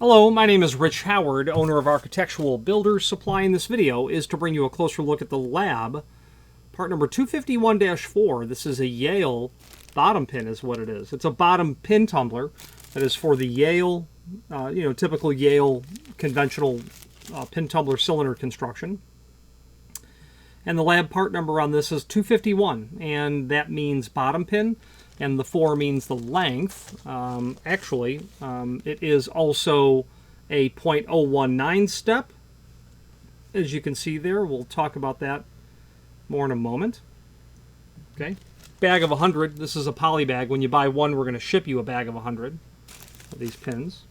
Hello, my name is Rich Howard, owner of Architectural Builders Supply. In this video is to bring you a closer look at the lab, part number 251-4. This is a Yale bottom pin is what it is. It's a bottom pin tumbler that is for the Yale, typical Yale conventional pin tumbler cylinder construction. And the lab part number on this is 251, and that means bottom pin, and the 4 means the length. It is also a .019 step, as you can see there. We'll talk about that more in a moment. Okay, bag of 100. This is a poly bag. When you buy one, we're going to ship you a bag of 100 of these pins.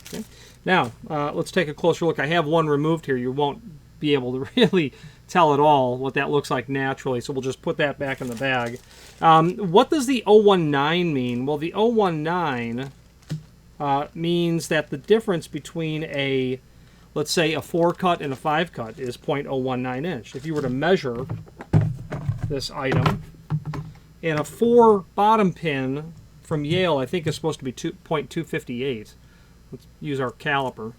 Okay, now let's take a closer look. I have one removed here. You won't be able to really tell at all what that looks like naturally, so we'll just put that back in the bag. What does the 019 mean? Well, the 019 means that the difference between let's say a 4-cut and a 5-cut is .019 inch. If you were to measure this item, and a 4 bottom pin from Yale, I think is supposed to be .258. Let's use our caliper.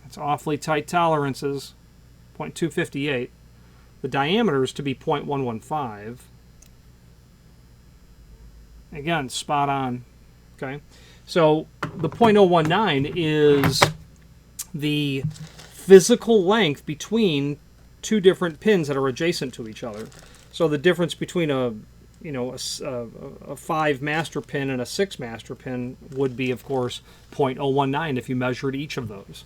It's awfully tight tolerances, 0.258. The diameter is to be 0.115. Again, spot on. Okay, so the .019 is the physical length between two different pins that are adjacent to each other. So the difference between a 5 master pin and a 6 master pin would be, of course, .019 if you measured each of those.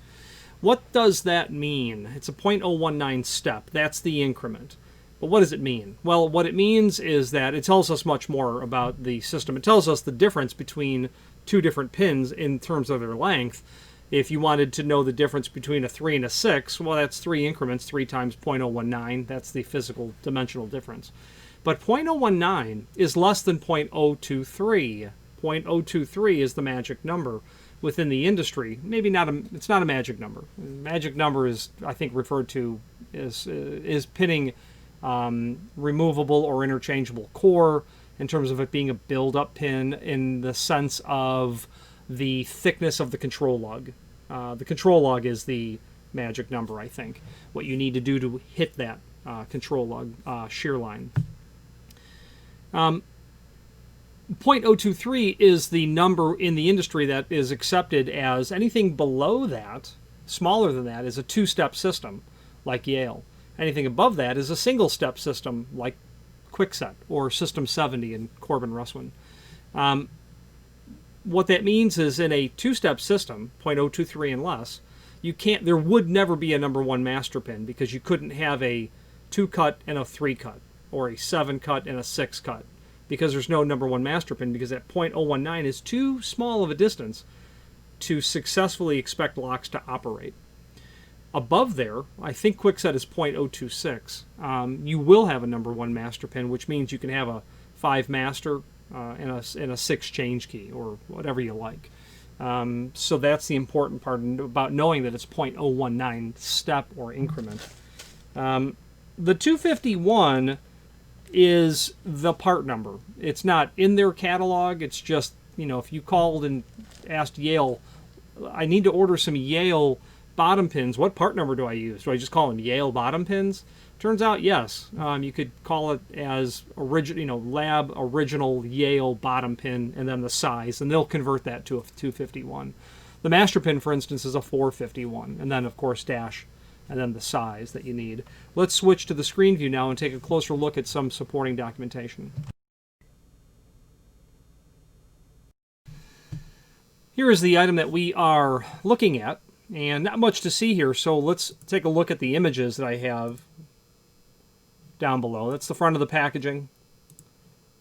What does that mean? It's a .019 step. That's the increment. But what does it mean? Well, what it means is that it tells us much more about the system. It tells us the difference between two different pins in terms of their length. If you wanted to know the difference between a 3 and a 6, well, that's 3 increments, 3 times .019. That's the physical dimensional difference. But .019 is less than .023. .023 is the magic number within the industry. Maybe not it's not a magic number. Magic number is, I think, referred to is pinning removable or interchangeable core, in terms of it being a build-up pin in the sense of the thickness of the control lug. The control lug is the magic number, I think, what you need to do to hit that control lug shear line. .023 is the number in the industry that is accepted as anything below that, smaller than that, is a 2-step system, like Yale. Anything above that is a single-step system, like Kwikset or System 70 in Corbin Russwin. What that means is in a 2-step system, .023 and less, there would never be a number 1 master pin, because you couldn't have a 2-cut and a 3-cut, or a 7-cut and a 6-cut. Because there's no number 1 master pin, because that .019 is too small of a distance to successfully expect locks to operate. Above there, I think Kwikset is .026. You will have a number 1 master pin, which means you can have a 5 master and a 6 change key, or whatever you like. So that's the important part about knowing that it's .019 step or increment. The 251 is the part number. It's not in their catalog. It's just, if you called and asked Yale, I need to order some Yale bottom pins, what part number do I use? Do I just call them Yale bottom pins? Turns out, yes. You could call it as lab original Yale bottom pin, and then the size, and they'll convert that to a 251. The master pin, for instance, is a 451, and then, of course, dash, and then the size that you need. Let's switch to the screen view now and take a closer look at some supporting documentation. Here is the item that we are looking at, and not much to see here, so let's take a look at the images that I have down below. That's the front of the packaging.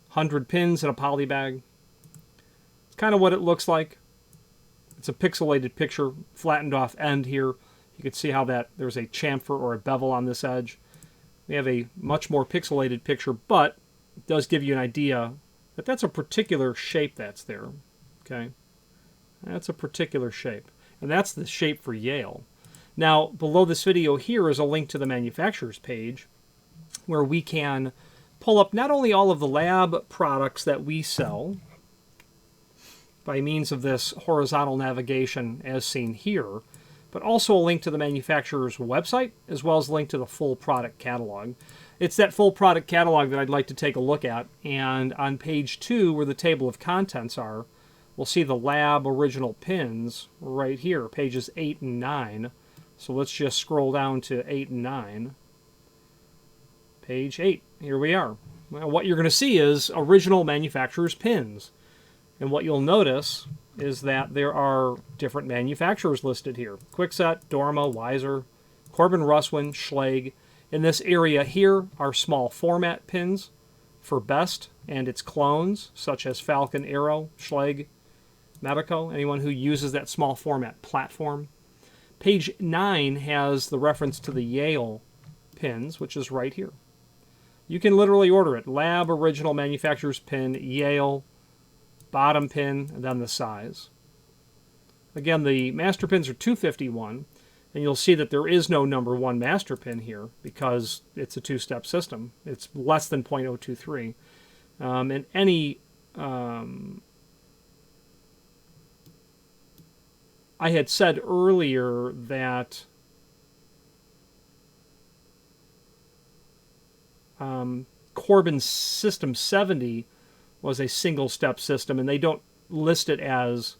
100 pins in a poly bag. It's kind of what it looks like. It's a pixelated picture, flattened off end here. You can see how there's a chamfer or a bevel on this edge. We have a much more pixelated picture, but it does give you an idea that that's a particular shape that's there. Okay, that's a particular shape, and that's the shape for Yale. Now, below this video here is a link to the manufacturer's page where we can pull up not only all of the lab products that we sell by means of this horizontal navigation as seen here, but also a link to the manufacturer's website, as well as a link to the full product catalog. It's that full product catalog that I'd like to take a look at, and on page 2, where the table of contents are, we'll see the lab original pins right here, pages 8 and 9. So let's just scroll down to 8 and 9. Page 8, here we are. Well, what you're going to see is original manufacturer's pins. And what you'll notice is that there are different manufacturers listed here. Kwikset, Dorma, Weiser, Corbin Russwin, Schlage. In this area here are small format pins for Best and its clones, such as Falcon Arrow, Schlage, Medico, anyone who uses that small format platform. Page 9 has the reference to the Yale pins, which is right here. You can literally order it. Lab Original Manufacturer's Pin, Yale, bottom pin, and then the size. Again, the master pins are 251, and you'll see that there is no number 1 master pin here because it's a 2-step system. It's less than 0.023. And any... I had said earlier that Corbin's System 70 was a single-step system, and they don't list it as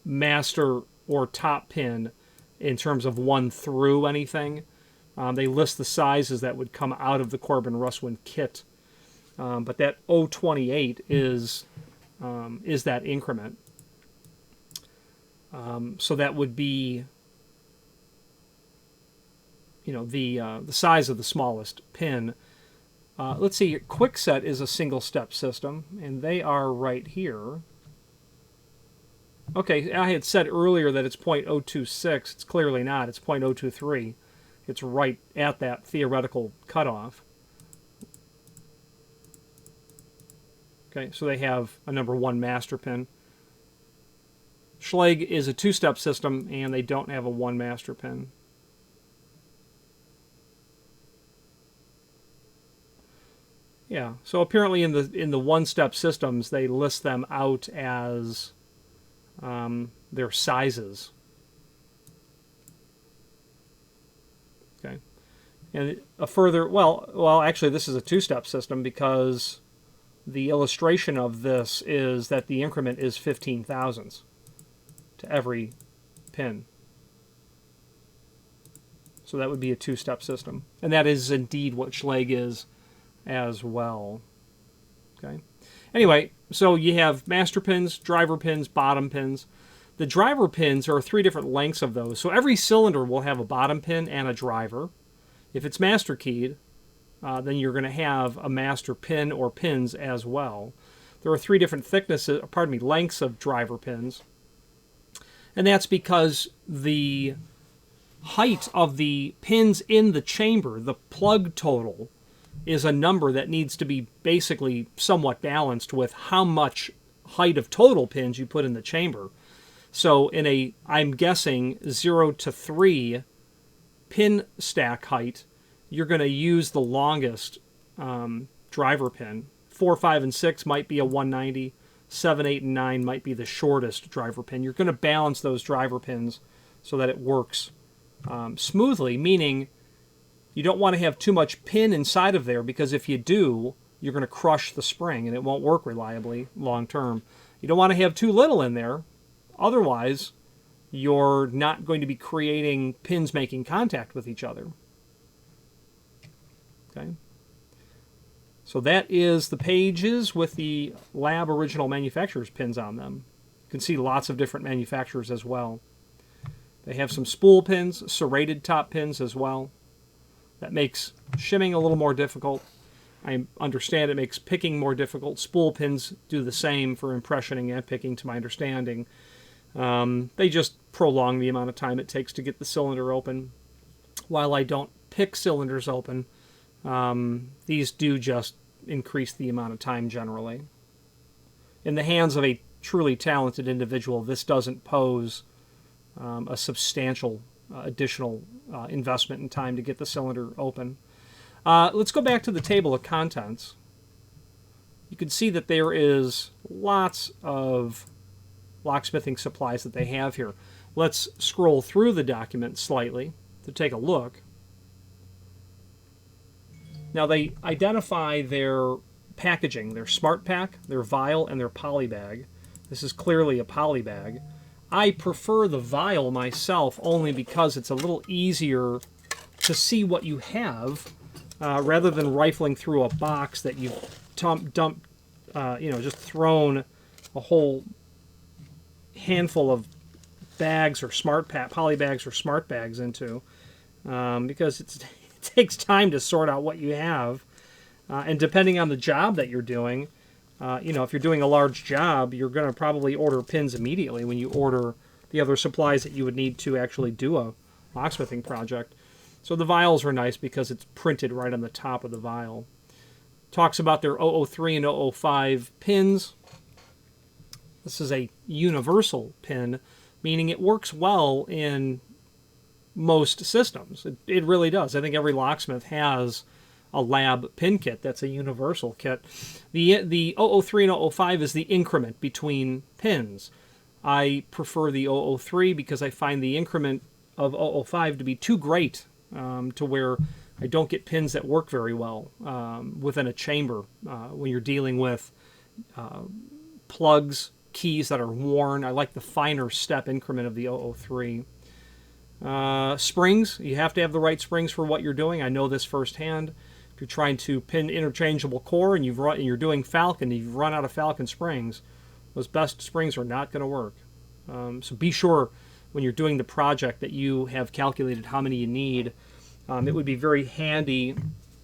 master or top pin in terms of 1 through anything. They list the sizes that would come out of the Corbin Russwin kit, but that 028 is that increment. So that would be, you know, the size of the smallest pin. Let's see, Kwikset is a single-step system, and they are right here. Okay, I had said earlier that it's 0.026. It's clearly not. It's 0.023. It's right at that theoretical cutoff. Okay, so they have a number 1 master pin. Schlage is a 2-step system, and they don't have a 1 master pin. Yeah, so apparently in the 1-step systems, they list them out as their sizes. Okay, and a further, well, actually, this is a 2-step system because the illustration of this is that the increment is 15 thousandths to every pin. So that would be a 2-step system, and that is indeed what Schlage is as well. Okay. Anyway, so you have master pins, driver pins, bottom pins. The driver pins are 3 different lengths of those. So every cylinder will have a bottom pin and a driver. If it's master keyed, then you're going to have a master pin or pins as well. There are 3 different thicknesses, lengths of driver pins. And that's because the height of the pins in the chamber, the plug total, is a number that needs to be basically somewhat balanced with how much height of total pins you put in the chamber. So in a, I'm guessing, 0 to 3 pin stack height, you're going to use the longest driver pin. 4, 5, and 6 might be a 190. 7, 8, and 9 might be the shortest driver pin. You're going to balance those driver pins so that it works smoothly, meaning you don't want to have too much pin inside of there, because if you do, you're going to crush the spring and it won't work reliably long term. You don't want to have too little in there. Otherwise, you're not going to be creating pins making contact with each other. Okay. So that is the pages with the lab original manufacturer's pins on them. You can see lots of different manufacturers as well. They have some spool pins, serrated top pins as well. That makes shimming a little more difficult. I understand it makes picking more difficult. Spool pins do the same for impressioning and picking, to my understanding. They just prolong the amount of time it takes to get the cylinder open. While I don't pick cylinders open, these do just increase the amount of time generally. In the hands of a truly talented individual, this doesn't pose a substantial additional investment in time to get the cylinder open. Let's go back to the table of contents. You can see that there is lots of locksmithing supplies that they have here. Let's scroll through the document slightly to take a look. Now they identify their packaging, their smart pack, their vial, and their poly bag. This is clearly a poly bag. I prefer the vial myself only because it's a little easier to see what you have rather than rifling through a box that you've dumped, just thrown a whole handful of bags or smart pack, poly bags or smart bags into, because it takes time to sort out what you have. And depending on the job that you're doing, if you're doing a large job, you're going to probably order pins immediately when you order the other supplies that you would need to actually do a locksmithing project. So the vials are nice because it's printed right on the top of the vial. Talks about their 003 and 005 pins. This is a universal pin, meaning it works well in most systems. It really does. I think every locksmith has a lab pin kit that's a universal kit. The 003 and 005 is the increment between pins. I prefer the 003 because I find the increment of 005 to be too great to where I don't get pins that work very well within a chamber when you're dealing with plugs, keys that are worn. I like the finer step increment of the 003. Springs, you have to have the right springs for what you're doing. I know this firsthand. If you're trying to pin interchangeable core and you're doing Falcon, you've run out of Falcon springs, those best springs are not going to work. So be sure when you're doing the project that you have calculated how many you need. It would be very handy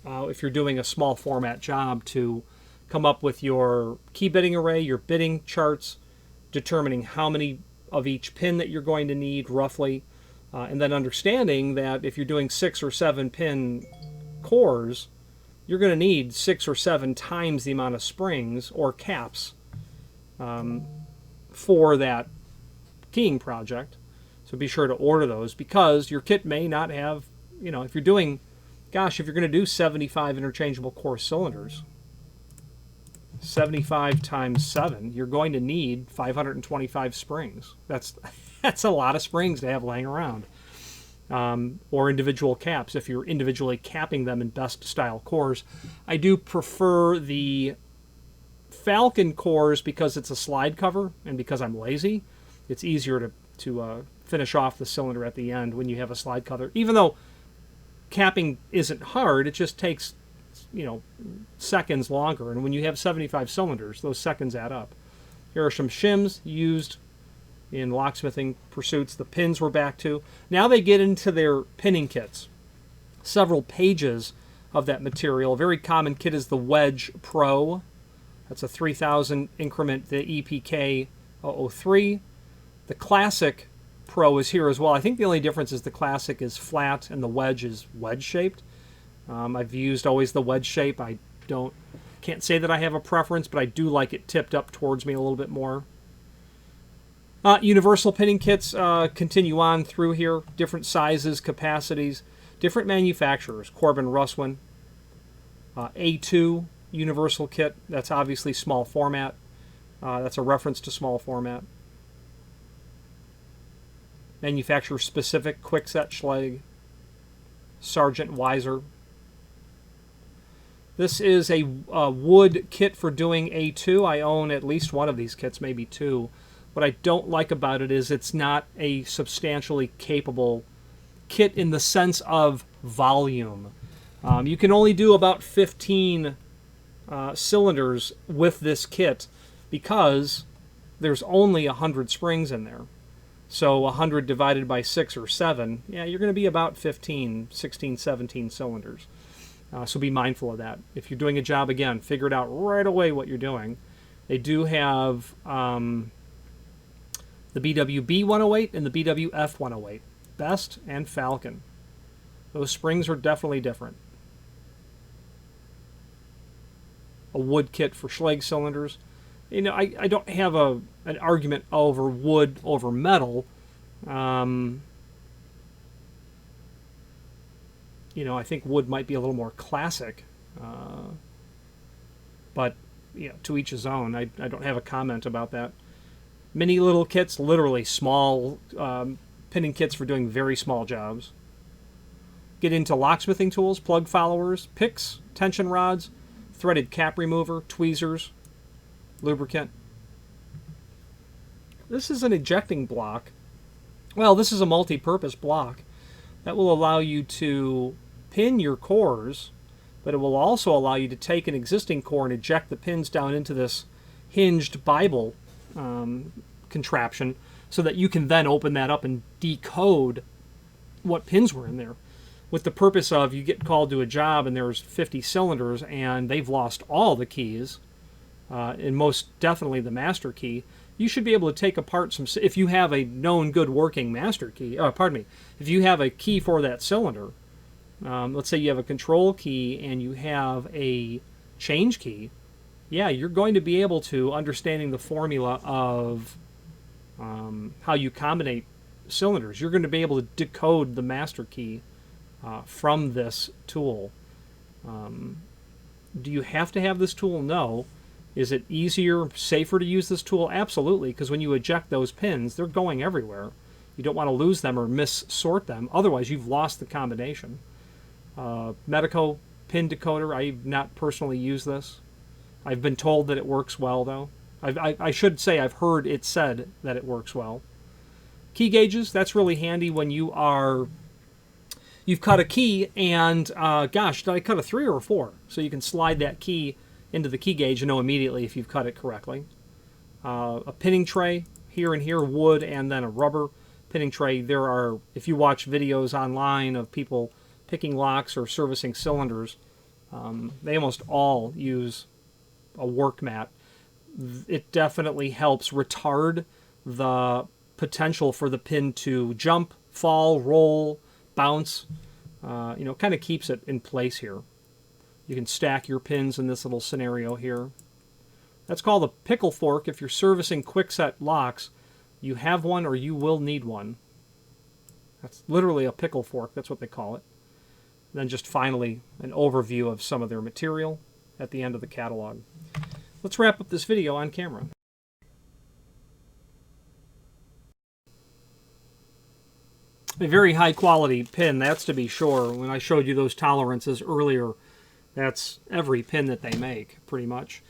if you're doing a small format job to come up with your key bitting array, your bitting charts, determining how many of each pin that you're going to need roughly, and then understanding that if you're doing 6 or 7 pin cores, you're going to need 6 or 7 times the amount of springs or caps for that keying project. So be sure to order those because your kit may not have, if you're doing, if you're going to do 75 interchangeable core cylinders, 75 times 7, you're going to need 525 springs. That's a lot of springs to have laying around. Or individual caps if you're individually capping them in best style cores. I do prefer the Falcon cores because it's a slide cover and because I'm lazy. It's easier to finish off the cylinder at the end when you have a slide cover. Even though capping isn't hard, it just takes seconds longer. And when you have 75 cylinders, those seconds add up. Here are some shims used in locksmithing pursuits. The pins we're back to. Now they get into their pinning kits. Several pages of that material. A very common kit is the Wedge Pro. That's a 3000 increment, the EPK 003. The Classic Pro is here as well. I think the only difference is the Classic is flat and the Wedge is wedge-shaped. I've used always the wedge shape. I can't say that I have a preference, but I do like it tipped up towards me a little bit more. Universal pinning kits continue on through here. Different sizes, capacities, different manufacturers. Corbin Russwin. A2 universal kit. That's obviously small format. That's a reference to small format. Manufacturer specific, Kwikset Schlage. Sargent Weiser. This is a wood kit for doing A2. I own at least one of these kits, maybe 2. What I don't like about it is it's not a substantially capable kit in the sense of volume. You can only do about 15 cylinders with this kit because there's only 100 springs in there. So 100 divided by 6 or 7, yeah, you're going to be about 15, 16, 17 cylinders. So be mindful of that. If you're doing a job, again, figure it out right away what you're doing. They do have the BWB 108 and the BWF 108. Best and Falcon. Those springs are definitely different. A wood kit for Schlage cylinders. I don't have an argument over wood over metal. You know, I think wood might be a little more classic, but you know, to each his own. I don't have a comment about that. Mini little kits, literally small pinning kits for doing very small jobs. Get into locksmithing tools, plug followers, picks, tension rods, threaded cap remover, tweezers, lubricant. This is an ejecting block. Well, this is a multi-purpose block that will allow you to pin your cores, but it will also allow you to take an existing core and eject the pins down into this hinged Bible contraption so that you can then open that up and decode what pins were in there, with the purpose of you get called to a job and there's 50 cylinders and they've lost all the keys, and most definitely the master key. You should be able to take apart some, if you have a known good working master key, if you have a key for that cylinder, let's say you have a control key and you have a change key, yeah, you're going to be able to, understanding the formula of how you combinate cylinders, you're going to be able to decode the master key from this tool. Do you have to have this tool? No. Is it easier, safer to use this tool? Absolutely, because when you eject those pins, they're going everywhere. You don't want to lose them or missort them. Otherwise, you've lost the combination. Medico pin decoder, I've not personally used this. I've been told that it works well, though. I should say I've heard it said that it works well. Key gauges, that's really handy when you've cut a key and, gosh, did I cut a 3 or a 4? So you can slide that key into the key gauge and know immediately if you've cut it correctly. A pinning tray, here and here, wood, and then a rubber pinning tray. There are, if you watch videos online of people picking locks or servicing cylinders, they almost all use a work mat. It definitely helps retard the potential for the pin to jump, fall, roll, bounce. You know, kind of keeps it in place here. You can stack your pins in this little scenario here. That's called a pickle fork. If you're servicing quickset locks, you have one or you will need one. That's literally a pickle fork. That's what they call it. Then just finally an overview of some of their material at the end of the catalog. Let's wrap up this video on camera. A very high quality pin, that's to be sure. When I showed you those tolerances earlier, that's every pin that they make, pretty much.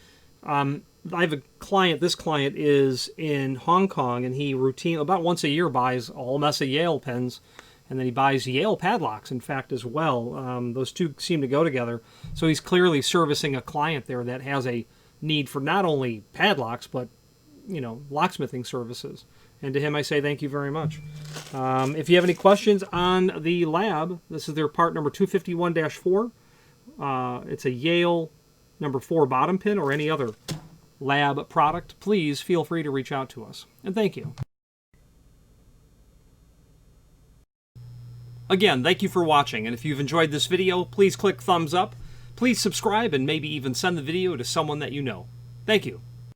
I have a client, this client is in Hong Kong, and he about once a year buys a whole mess of Yale pins, and then he buys Yale padlocks, in fact, as well. Those two seem to go together. So he's clearly servicing a client there that has a need for not only padlocks, but, you know, locksmithing services. And to him, I say thank you very much. If you have any questions on the lab, this is their part number 251-4. It's a Yale number 4 bottom pin or any other lab product. Please feel free to reach out to us. And thank you. Again, thank you for watching. And if you've enjoyed this video, please click thumbs up. Please subscribe and maybe even send the video to someone that you know. Thank you.